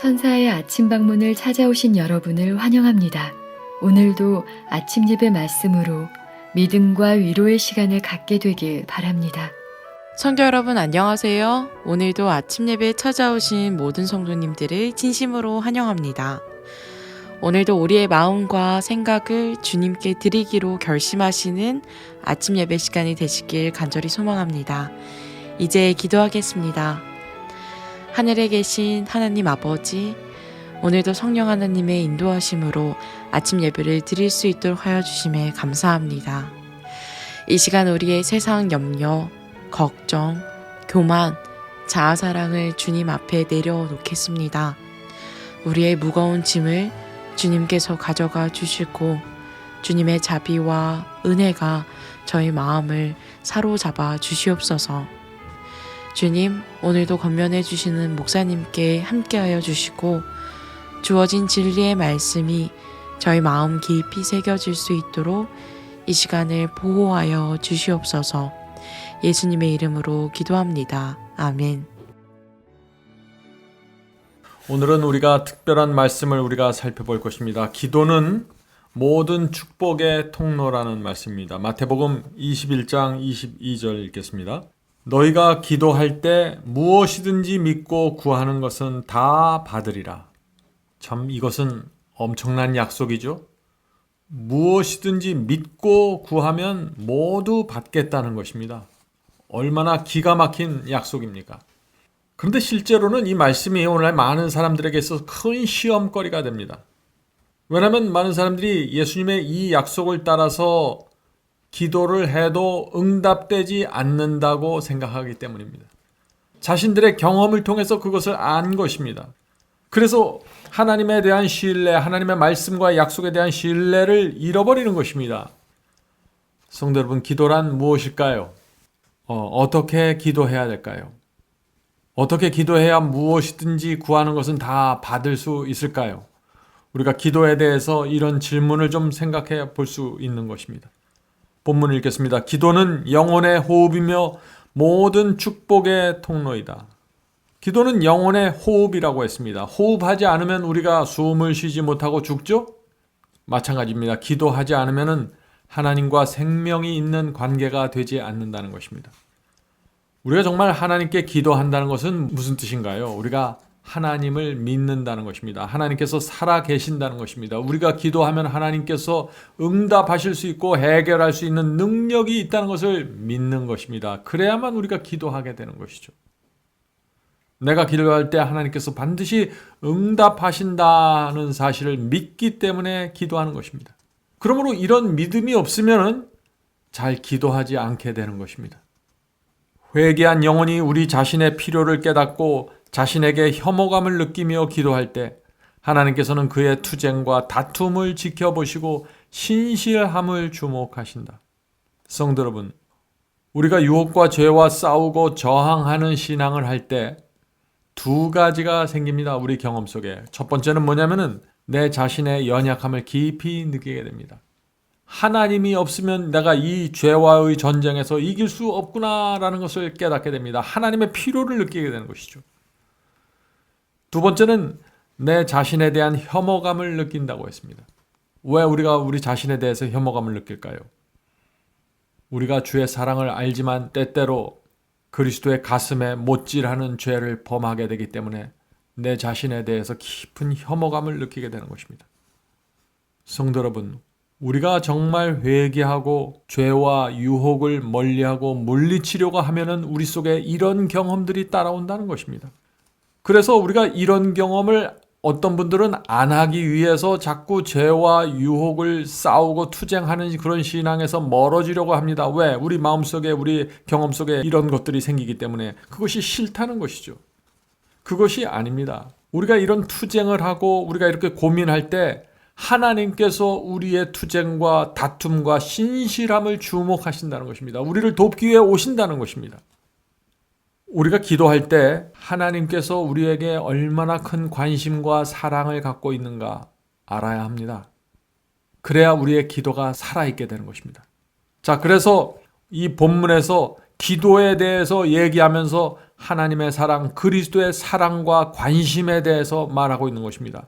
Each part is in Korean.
천사의 아침 방문을 찾아오신 여러분을 환영합니다. 오늘도 아침 예배 말씀으로 믿음과 위로의 시간을 갖게 되길 바랍니다. 성도 여러분 안녕하세요. 오늘도 아침 예배에 찾아오신 모든 성도님들을 진심으로 환영합니다. 오늘도 우리의 마음과 생각을 주님께 드리기로 결심하시는 아침 예배 시간이 되시길 간절히 소망합니다. 이제 기도하겠습니다. 하늘에 계신 하나님 아버지, 오늘도 성령 하나님의 인도하심으로 아침 예배를 드릴 수 있도록 하여 주심에 감사합니다. 이 시간 우리의 세상 염려, 걱정, 교만, 자아사랑을 주님 앞에 내려놓겠습니다. 우리의 무거운 짐을 주님께서 가져가 주시고 주님의 자비와 은혜가 저희 마음을 사로잡아 주시옵소서. 주님, 오늘도 권면해 주시는 목사님께 함께하여 주시고 주어진 진리의 말씀이 저희 마음 깊이 새겨질 수 있도록 이 시간을 보호하여 주시옵소서. 예수님의 이름으로 기도합니다. 아멘. 오늘은 우리가 특별한 말씀을 우리가 살펴볼 것입니다. 기도는 모든 축복의 통로라는 말씀입니다. 마태복음 21장 22절 읽겠습니다. 너희가 기도할 때 무엇이든지 믿고 구하는 것은 다 받으리라. 참 이것은 엄청난 약속이죠. 무엇이든지 믿고 구하면 모두 받겠다는 것입니다. 얼마나 기가 막힌 약속입니까? 그런데 실제로는 이 말씀이 오늘날 많은 사람들에게 있어서 큰 시험거리가 됩니다. 왜냐하면 많은 사람들이 예수님의 이 약속을 따라서 기도를 해도 응답되지 않는다고 생각하기 때문입니다. 자신들의 경험을 통해서 그것을 안 것입니다. 그래서 하나님에 대한 신뢰, 하나님의 말씀과 약속에 대한 신뢰를 잃어버리는 것입니다. 성도 여러분, 기도란 무엇일까요? 어떻게 기도해야 될까요? 어떻게 기도해야 무엇이든지 구하는 것은 다 받을 수 있을까요? 우리가 기도에 대해서 이런 질문을 좀 생각해 볼 수 있는 것입니다. 본문을 읽겠습니다. 기도는 영혼의 호흡이며 모든 축복의 통로이다. 기도는 영혼의 호흡이라고 했습니다. 호흡하지 않으면 우리가 숨을 쉬지 못하고 죽죠? 마찬가지입니다. 기도하지 않으면 하나님과 생명이 있는 관계가 되지 않는다는 것입니다. 우리가 정말 하나님께 기도한다는 것은 무슨 뜻인가요? 우리가 하나님을 믿는다는 것입니다. 하나님께서 살아 계신다는 것입니다. 우리가 기도하면 하나님께서 응답하실 수 있고 해결할 수 있는 능력이 있다는 것을 믿는 것입니다. 그래야만 우리가 기도하게 되는 것이죠. 내가 기도할 때 하나님께서 반드시 응답하신다는 사실을 믿기 때문에 기도하는 것입니다. 그러므로 이런 믿음이 없으면 잘 기도하지 않게 되는 것입니다. 회개한 영혼이 우리 자신의 필요를 깨닫고 자신에게 혐오감을 느끼며 기도할 때 하나님께서는 그의 투쟁과 다툼을 지켜보시고 신실함을 주목하신다. 성도 여러분, 우리가 유혹과 죄와 싸우고 저항하는 신앙을 할 때 두 가지가 생깁니다. 우리 경험 속에. 첫 번째는 뭐냐면은 내 자신의 연약함을 깊이 느끼게 됩니다. 하나님이 없으면 내가 이 죄와의 전쟁에서 이길 수 없구나라는 것을 깨닫게 됩니다. 하나님의 필요를 느끼게 되는 것이죠. 두 번째는 내 자신에 대한 혐오감을 느낀다고 했습니다. 왜 우리가 우리 자신에 대해서 혐오감을 느낄까요? 우리가 주의 사랑을 알지만 때때로 그리스도의 가슴에 못질하는 죄를 범하게 되기 때문에 내 자신에 대해서 깊은 혐오감을 느끼게 되는 것입니다. 성도 여러분, 우리가 정말 회개하고 죄와 유혹을 멀리하고 물리치려고 하면은 우리 속에 이런 경험들이 따라온다는 것입니다. 그래서 우리가 이런 경험을 어떤 분들은 안 하기 위해서 자꾸 죄와 유혹을 싸우고 투쟁하는 그런 신앙에서 멀어지려고 합니다. 왜? 우리 마음속에, 우리 경험 속에 이런 것들이 생기기 때문에 그것이 싫다는 것이죠. 그것이 아닙니다. 우리가 이런 투쟁을 하고 우리가 이렇게 고민할 때 하나님께서 우리의 투쟁과 다툼과 신실함을 주목하신다는 것입니다. 우리를 돕기 위해 오신다는 것입니다. 우리가 기도할 때 하나님께서 우리에게 얼마나 큰 관심과 사랑을 갖고 있는가 알아야 합니다. 그래야 우리의 기도가 살아있게 되는 것입니다. 자, 그래서 이 본문에서 기도에 대해서 얘기하면서 하나님의 사랑, 그리스도의 사랑과 관심에 대해서 말하고 있는 것입니다.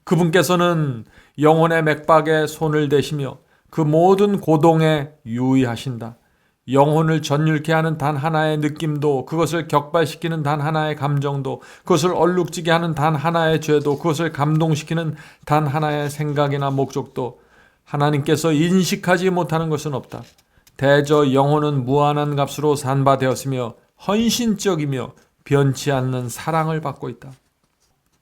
그분께서는 영혼의 맥박에 손을 대시며 그 모든 고동에 유의하신다. 영혼을 전율케 하는 단 하나의 느낌도, 그것을 격발시키는 단 하나의 감정도, 그것을 얼룩지게 하는 단 하나의 죄도, 그것을 감동시키는 단 하나의 생각이나 목적도 하나님께서 인식하지 못하는 것은 없다. 대저 영혼은 무한한 값으로 산바되었으며 헌신적이며 변치 않는 사랑을 받고 있다.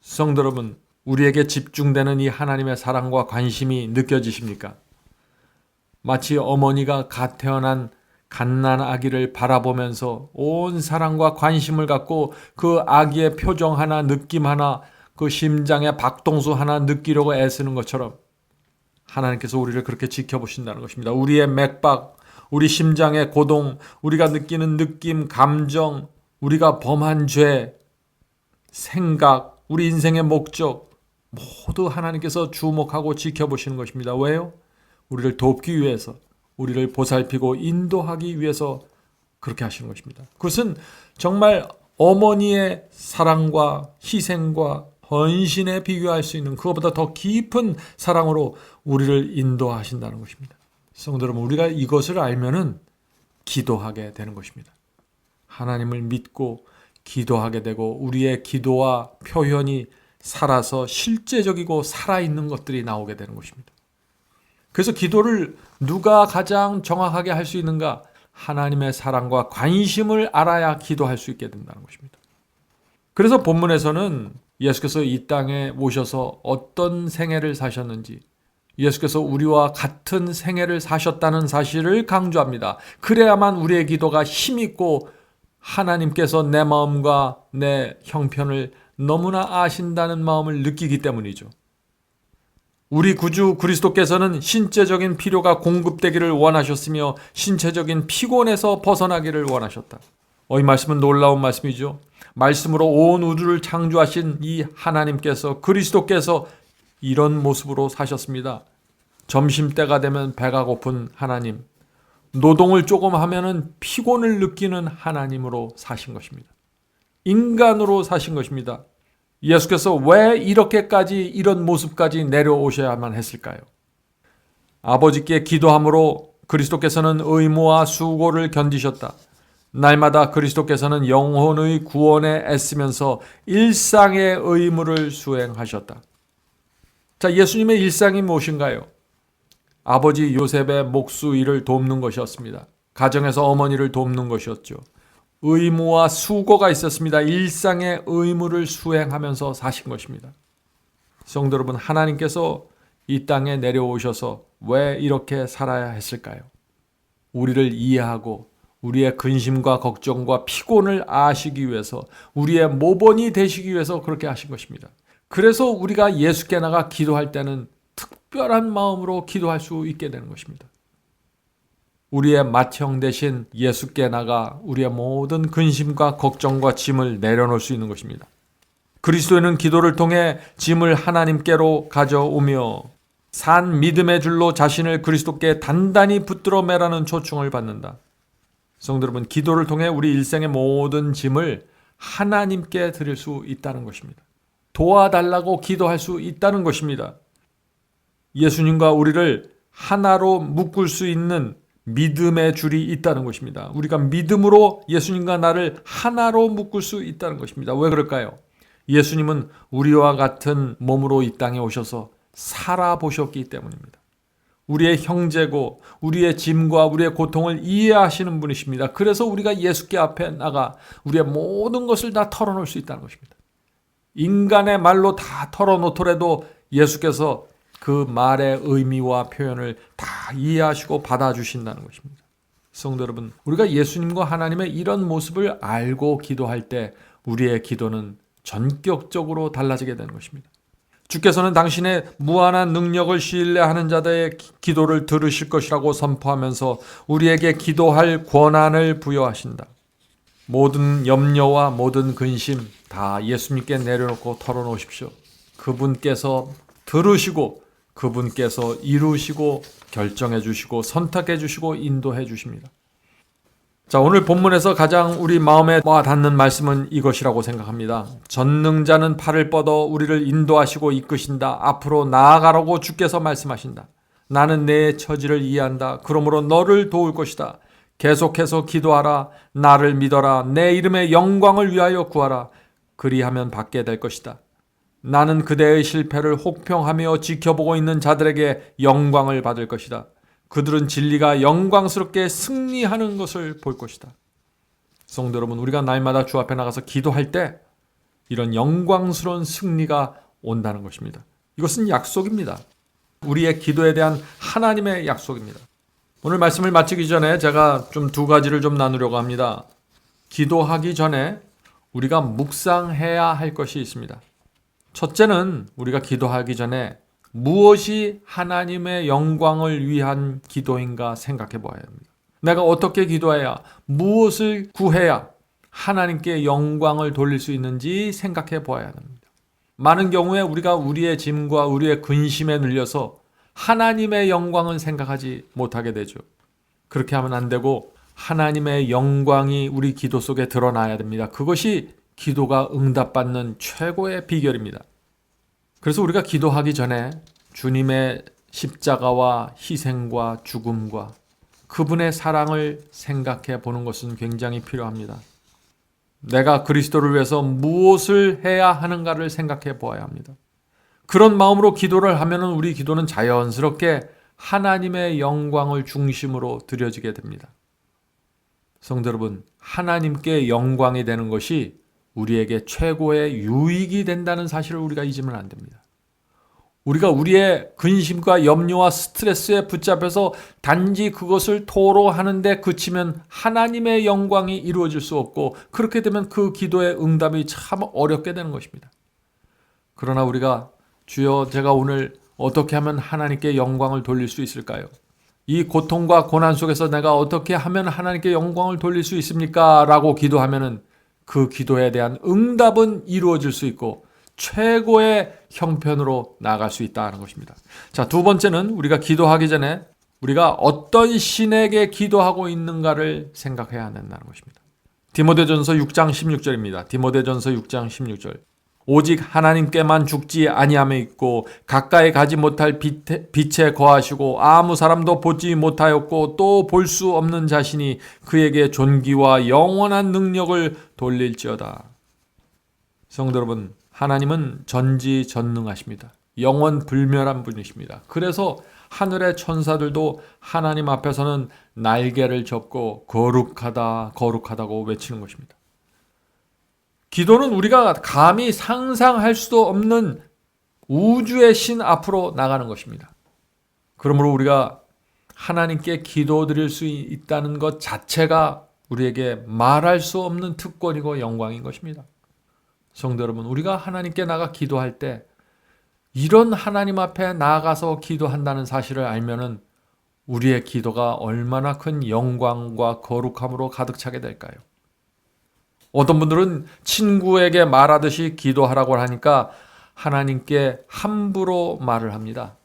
성도 여러분, 우리에게 집중되는 이 하나님의 사랑과 관심이 느껴지십니까? 마치 어머니가 갓 태어난 갓난 아기를 바라보면서 온 사랑과 관심을 갖고 그 아기의 표정 하나, 느낌 하나, 그 심장의 박동수 하나 느끼려고 애쓰는 것처럼 하나님께서 우리를 그렇게 지켜보신다는 것입니다. 우리의 맥박, 우리 심장의 고동, 우리가 느끼는 느낌, 감정, 우리가 범한 죄, 생각, 우리 인생의 목적 모두 하나님께서 주목하고 지켜보시는 것입니다. 왜요? 우리를 돕기 위해서, 우리를 보살피고 인도하기 위해서 그렇게 하시는 것입니다. 그것은 정말 어머니의 사랑과 희생과 헌신에 비교할 수 있는 그것보다 더 깊은 사랑으로 우리를 인도하신다는 것입니다. 성도 여러분, 우리가 이것을 알면은 기도하게 되는 것입니다. 하나님을 믿고 기도하게 되고 우리의 기도와 표현이 살아서 실제적이고 살아있는 것들이 나오게 되는 것입니다. 그래서 기도를 누가 가장 정확하게 할 수 있는가? 하나님의 사랑과 관심을 알아야 기도할 수 있게 된다는 것입니다. 그래서 본문에서는 예수께서 이 땅에 오셔서 어떤 생애를 사셨는지, 예수께서 우리와 같은 생애를 사셨다는 사실을 강조합니다. 그래야만 우리의 기도가 힘있고 하나님께서 내 마음과 내 형편을 너무나 아신다는 마음을 느끼기 때문이죠. 우리 구주 그리스도께서는 신체적인 필요가 공급되기를 원하셨으며 신체적인 피곤에서 벗어나기를 원하셨다. 이 말씀은 놀라운 말씀이죠. 말씀으로 온 우주를 창조하신 이 하나님께서, 그리스도께서 이런 모습으로 사셨습니다. 점심때가 되면 배가 고픈 하나님, 노동을 조금 하면은 피곤을 느끼는 하나님으로 사신 것입니다. 인간으로 사신 것입니다. 예수께서 왜 이렇게까지 이런 모습까지 내려오셔야만 했을까요? 아버지께 기도함으로 그리스도께서는 의무와 수고를 견디셨다. 날마다 그리스도께서는 영혼의 구원에 애쓰면서 일상의 의무를 수행하셨다. 자, 예수님의 일상이 무엇인가요? 아버지 요셉의 목수 일을 돕는 것이었습니다. 가정에서 어머니를 돕는 것이었죠. 의무와 수고가 있었습니다. 일상의 의무를 수행하면서 사신 것입니다. 성도 여러분, 하나님께서 이 땅에 내려오셔서 왜 이렇게 살아야 했을까요? 우리를 이해하고 우리의 근심과 걱정과 피곤을 아시기 위해서, 우리의 모본이 되시기 위해서 그렇게 하신 것입니다. 그래서 우리가 예수께 나가 기도할 때는 특별한 마음으로 기도할 수 있게 되는 것입니다. 우리의 맏형 대신 예수께 나가 우리의 모든 근심과 걱정과 짐을 내려놓을 수 있는 것입니다. 그리스도인은 기도를 통해 짐을 하나님께로 가져오며 산 믿음의 줄로 자신을 그리스도께 단단히 붙들어 매라는 초청을 받는다. 성도 여러분, 기도를 통해 우리 일생의 모든 짐을 하나님께 드릴 수 있다는 것입니다. 도와달라고 기도할 수 있다는 것입니다. 예수님과 우리를 하나로 묶을 수 있는 믿음의 줄이 있다는 것입니다. 우리가 믿음으로 예수님과 나를 하나로 묶을 수 있다는 것입니다. 왜 그럴까요? 예수님은 우리와 같은 몸으로 이 땅에 오셔서 살아보셨기 때문입니다. 우리의 형제고 우리의 짐과 우리의 고통을 이해하시는 분이십니다. 그래서 우리가 예수께 앞에 나가 우리의 모든 것을 다 털어놓을 수 있다는 것입니다. 인간의 말로 다 털어놓더라도 예수께서 그 말의 의미와 표현을 다 이해하시고 받아주신다는 것입니다. 성도 여러분, 우리가 예수님과 하나님의 이런 모습을 알고 기도할 때 우리의 기도는 전격적으로 달라지게 되는 것입니다. 주께서는 당신의 무한한 능력을 신뢰하는 자들의 기도를 들으실 것이라고 선포하면서 우리에게 기도할 권한을 부여하신다. 모든 염려와 모든 근심 다 예수님께 내려놓고 털어놓으십시오. 그분께서 들으시고 그분께서 이루시고 결정해 주시고 선택해 주시고 인도해 주십니다. 자, 오늘 본문에서 가장 우리 마음에 와 닿는 말씀은 이것이라고 생각합니다. 전능자는 팔을 뻗어 우리를 인도하시고 이끄신다. 앞으로 나아가라고 주께서 말씀하신다. 나는 내 처지를 이해한다. 그러므로 너를 도울 것이다. 계속해서 기도하라. 나를 믿어라. 내 이름의 영광을 위하여 구하라. 그리하면 받게 될 것이다. 나는 그대의 실패를 혹평하며 지켜보고 있는 자들에게 영광을 받을 것이다. 그들은 진리가 영광스럽게 승리하는 것을 볼 것이다. 성도 여러분, 우리가 날마다 주 앞에 나가서 기도할 때 이런 영광스러운 승리가 온다는 것입니다. 이것은 약속입니다. 우리의 기도에 대한 하나님의 약속입니다. 오늘 말씀을 마치기 전에 제가 좀 두 가지를 좀 나누려고 합니다. 기도하기 전에 우리가 묵상해야 할 것이 있습니다. 첫째는 우리가 기도하기 전에 무엇이 하나님의 영광을 위한 기도인가 생각해 봐야 합니다. 내가 어떻게 기도해야, 무엇을 구해야 하나님께 영광을 돌릴 수 있는지 생각해 보아야 합니다. 많은 경우에 우리가 우리의 짐과 우리의 근심에 눌려서 하나님의 영광은 생각하지 못하게 되죠. 그렇게 하면 안 되고 하나님의 영광이 우리 기도 속에 드러나야 됩니다. 그것이 기도가 응답받는 최고의 비결입니다. 그래서 우리가 기도하기 전에 주님의 십자가와 희생과 죽음과 그분의 사랑을 생각해 보는 것은 굉장히 필요합니다. 내가 그리스도를 위해서 무엇을 해야 하는가를 생각해 보아야 합니다. 그런 마음으로 기도를 하면 우리 기도는 자연스럽게 하나님의 영광을 중심으로 드려지게 됩니다. 성도 여러분, 하나님께 영광이 되는 것이 우리에게 최고의 유익이 된다는 사실을 우리가 잊으면 안 됩니다. 우리가 우리의 근심과 염려와 스트레스에 붙잡혀서 단지 그것을 토로하는데 그치면 하나님의 영광이 이루어질 수 없고, 그렇게 되면 그 기도의 응답이 참 어렵게 되는 것입니다. 그러나 우리가 주여, 제가 오늘 어떻게 하면 하나님께 영광을 돌릴 수 있을까요? 이 고통과 고난 속에서 내가 어떻게 하면 하나님께 영광을 돌릴 수 있습니까? 라고 기도하면은 그 기도에 대한 응답은 이루어질 수 있고 최고의 형편으로 나아갈 수 있다는 것입니다. 자, 두 번째는 우리가 기도하기 전에 우리가 어떤 신에게 기도하고 있는가를 생각해야 된다는 것입니다. 디모데전서 6장 16절입니다. 디모데전서 6장 16절. 오직 하나님께만 죽지 아니함에 있고 가까이 가지 못할 빛에 거하시고 아무 사람도 보지 못하였고 또 볼 수 없는 자신이 그에게 존귀와 영원한 능력을 돌릴지어다. 성도 여러분, 하나님은 전지전능하십니다. 영원불멸한 분이십니다. 그래서 하늘의 천사들도 하나님 앞에서는 날개를 접고 거룩하다, 거룩하다고 외치는 것입니다. 기도는 우리가 감히 상상할 수도 없는 우주의 신 앞으로 나가는 것입니다. 그러므로 우리가 하나님께 기도드릴 수 있다는 것 자체가 우리에게 말할 수 없는 특권이고 영광인 것입니다. 성도 여러분, 우리가 하나님께 나가 기도할 때 이런 하나님 앞에 나아가서 기도한다는 사실을 알면은 우리의 기도가 얼마나 큰 영광과 거룩함으로 가득 차게 될까요? 어떤 분들은 친구에게 말하듯이 기도하라고 하니까 하나님께 함부로 말을 합니다.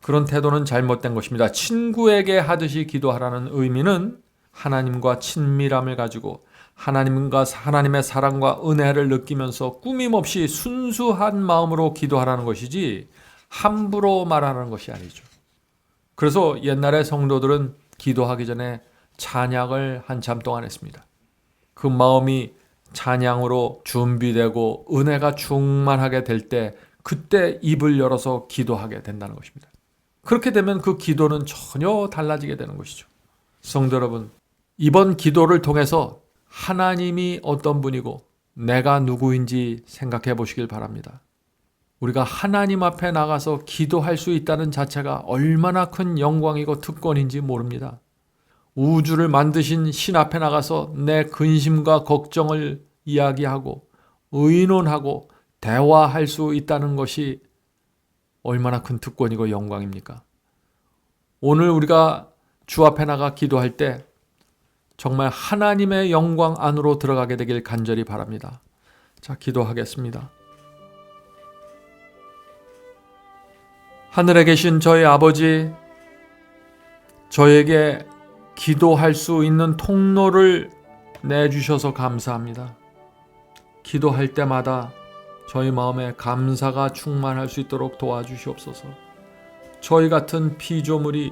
그런 태도는 잘못된 것입니다. 친구에게 하듯이 기도하라는 의미는 하나님과 친밀함을 가지고 하나님과 하나님의 사랑과 은혜를 느끼면서 꾸밈없이 순수한 마음으로 기도하라는 것이지 함부로 말하는 것이 아니죠. 그래서 옛날에 성도들은 기도하기 전에 찬양을 한참 동안 했습니다. 그 마음이 찬양으로 준비되고 은혜가 충만하게 될 때 그때 입을 열어서 기도하게 된다는 것입니다. 그렇게 되면 그 기도는 전혀 달라지게 되는 것이죠. 성도 여러분, 이번 기도를 통해서 하나님이 어떤 분이고 내가 누구인지 생각해 보시길 바랍니다. 우리가 하나님 앞에 나가서 기도할 수 있다는 자체가 얼마나 큰 영광이고 특권인지 모릅니다. 우주를 만드신 신 앞에 나가서 내 근심과 걱정을 이야기하고 의논하고 대화할 수 있다는 것이 얼마나 큰 특권이고 영광입니까? 오늘 우리가 주 앞에 나가 기도할 때 정말 하나님의 영광 안으로 들어가게 되길 간절히 바랍니다. 자, 기도하겠습니다. 하늘에 계신 저희 아버지, 저에게 기도할 수 있는 통로를 내주셔서 감사합니다. 기도할 때마다 저희 마음에 감사가 충만할 수 있도록 도와주시옵소서. 저희 같은 피조물이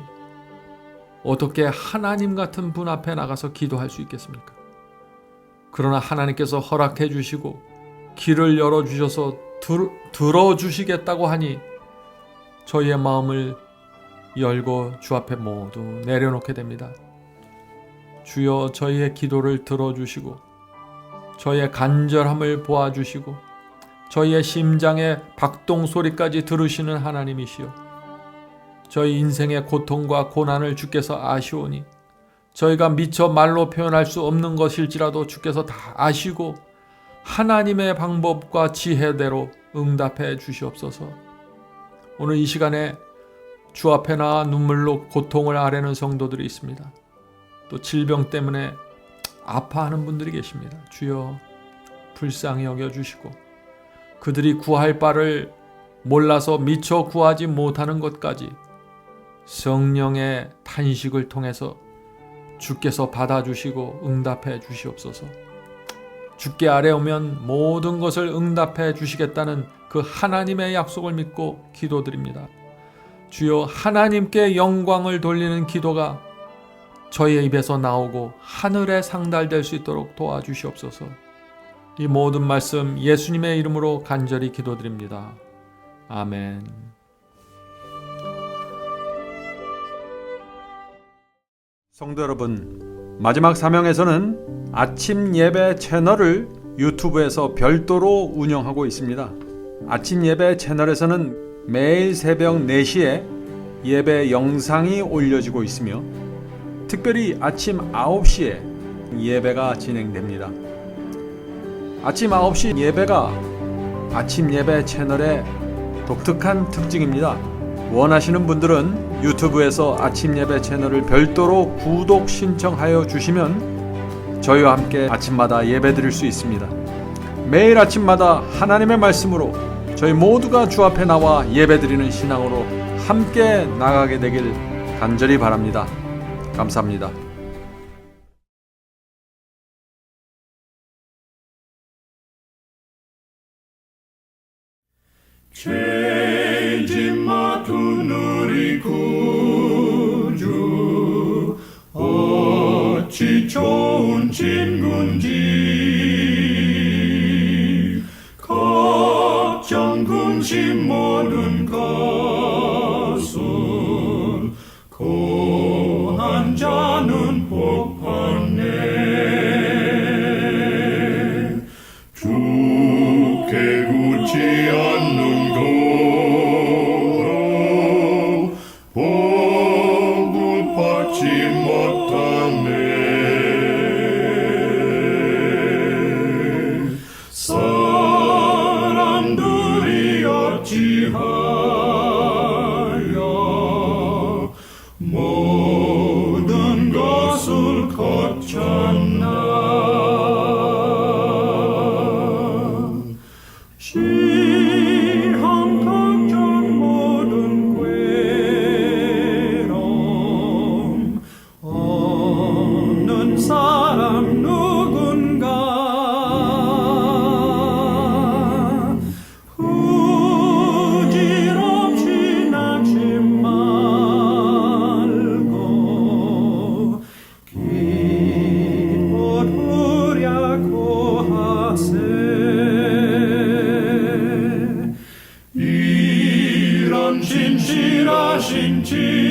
어떻게 하나님 같은 분 앞에 나가서 기도할 수 있겠습니까? 그러나 하나님께서 허락해 주시고 길을 열어주셔서 들어주시겠다고 하니 저희의 마음을 열고 주 앞에 모두 내려놓게 됩니다. 주여, 저희의 기도를 들어주시고 저희의 간절함을 보아주시고 저희의 심장의 박동 소리까지 들으시는 하나님이시여, 저희 인생의 고통과 고난을 주께서 아시오니 저희가 미처 말로 표현할 수 없는 것일지라도 주께서 다 아시고 하나님의 방법과 지혜대로 응답해 주시옵소서. 오늘 이 시간에 주 앞에 나와 눈물로 고통을 아뢰는 성도들이 있습니다. 또 질병 때문에 아파하는 분들이 계십니다. 주여, 불쌍히 여겨주시고 그들이 구할 바를 몰라서 미처 구하지 못하는 것까지 성령의 탄식을 통해서 주께서 받아주시고 응답해 주시옵소서. 주께 아뢰오면 모든 것을 응답해 주시겠다는 그 하나님의 약속을 믿고 기도드립니다. 주여, 하나님께 영광을 돌리는 기도가 저희의 입에서 나오고 하늘에 상달될 수 있도록 도와주시옵소서. 이 모든 말씀 예수님의 이름으로 간절히 기도드립니다. 아멘. 성도 여러분, 마지막 사명에서는 아침 예배 채널을 유튜브에서 별도로 운영하고 있습니다. 아침 예배 채널에서는 매일 새벽 4시에 예배 영상이 올려지고 있으며 특별히 아침 9시에 예배가 진행됩니다. 아침 9시 예배가 아침 예배 채널의 독특한 특징입니다. 원하시는 분들은 유튜브에서 아침 예배 채널을 별도로 구독 신청하여 주시면 저희와 함께 아침마다 예배 드릴 수 있습니다. 매일 아침마다 하나님의 말씀으로 저희 모두가 주 앞에 나와 예배 드리는 신앙으로 함께 나가게 되길 간절히 바랍니다. 감사합니다. 죄짐 맡은 우리 구주 어찌 좋은 친구인지 걱정 근심 모든 것을 고난 자는 복 받네. 주께 굳지 않는 도로 복을 받지 못하네. 사람들이 어찌하여 모든 것을 거쳤나. 시험 걱정 모든 괴로움 없는 사람 누군가. 부질없이 낙심 말고 기도하려고 하세. 이런 진실하신 지